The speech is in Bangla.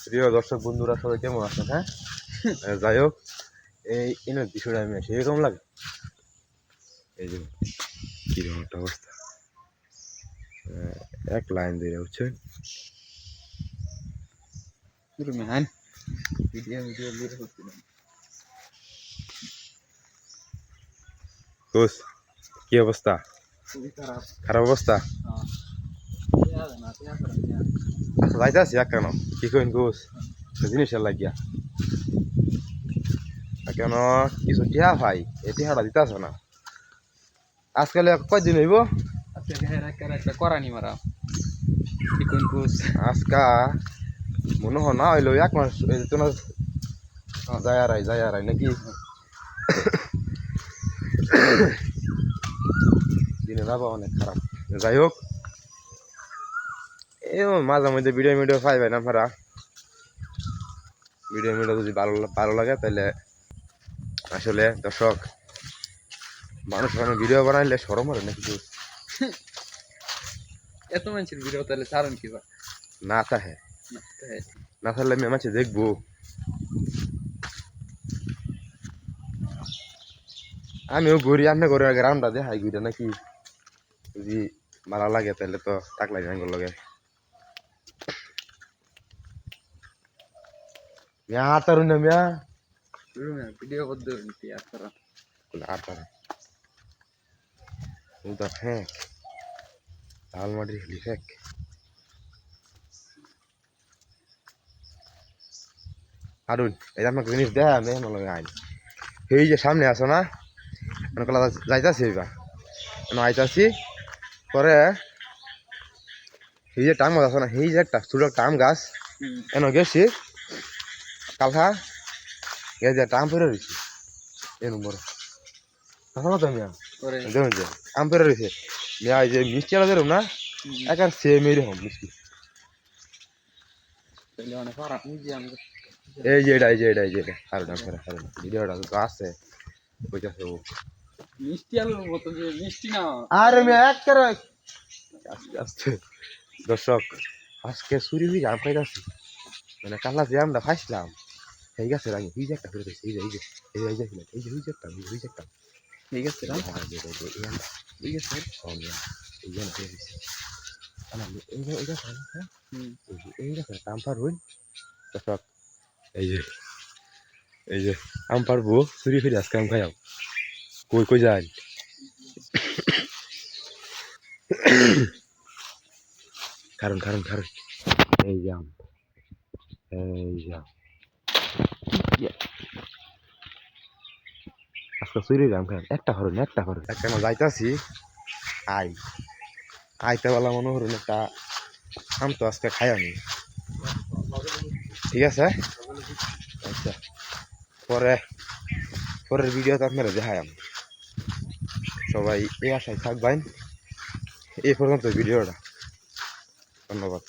প্রিয় দর্শক বন্ধুরা সবাই কেমন আছেন? হ্যাঁ, যাই হোক, এই এনের বিষয়টা আমি সেরকম লাগে। এই যে কিরকম একটা অবস্থা, এক লাইন দিয়ে হচ্ছে কোচ, কি অবস্থা? খারাপ অবস্থা। আচ্ছা যাইতে আছি এক কেন কি কইন কোচ, জিনিসের লাগিয়া কেন কিছু টিহা ভাই এই টিহাটা দিতে আসো না। আজকাল কয়দিন হইব? করানি মারা আজকা মনে হয় না হইলো এক মাস তোমার যায় আরাই নাকি দিনে যাবো অনেক খারাপ। যাই হোক, এই মাঝে মধ্যে ভিডিও পাইবেন আপনারা। ভিডিও যদি ভালো লাগে তাহলে আসলে দর্শক মানুষ ভিডিও বানাইলে সরম হবে না কিছু এত মানুষের ভিডিও তাহলে ছাড়েন কি না থাকে, না থাকলে আমি মানুষ দেখবো। আমিও ঘুরি, আপনি ঘুরে গ্রামটা দেখাই ঘুরে নাকি যদি ভালো লাগে তাহলে তো টাকলাই জাঙ্গল লাগে মিয়া হাতারুন না মিয়া ভিডিও করতে আপনারা হাতার তো ফেক লাল মাটির হলি ফেক। আরুন এই আমাকে জিনিস দেখা আমি এখন লগে আইন এই যে সামনে আছো না কলা যাইতাছি এইবার আইতাছি পরে এই যে টাম গাছ আছে না, এই যে একটা ছোট টাম গাছ এন গেছি কালহা এই যে টাম পরে রয়েছে এ নম্বর কথা তো মিয়া দেখুন যে টাম পরে রয়েছে মিয়া এই যে মিষ্টি আলা যেরকম না একার সেম এইরকম মিষ্টি। এই যে এটা আর টাম পরে ভিডিওটা তো আছে কইতাছে ও মিষ্টি আলুর মতো যে মিষ্টি না আরে মিয়া এক করে আস্তে আস্তে দর্শক আজকে চুরি হয়ে আম খাইতাছি মানে কালা যে আমরা খাইছিলাম সেই গাছের আগে এই যে একটা করে দিয়েছে এই যে একটা ঠিক আছে এই গাছের এই যে এই গাছের আম পারবই দর্শক। এই যে আম পারবো চুরি ফিরে আজকে আম খাইয়াম কই কই যাই কারণ এই যে আম আজকে চুরি আম খাইয়াম একটা হরণ একটা যাইতাছি আইতে বলা মনে হরুন একটা আম তো আজকে খাই আমি, ঠিক আছে। আচ্ছা পরের ভিডিওতে আপনারা দেখাই আমি সবাই এই আশায় থাকবেন। এই পর্যন্ত ভিডিওটা, ধন্যবাদ।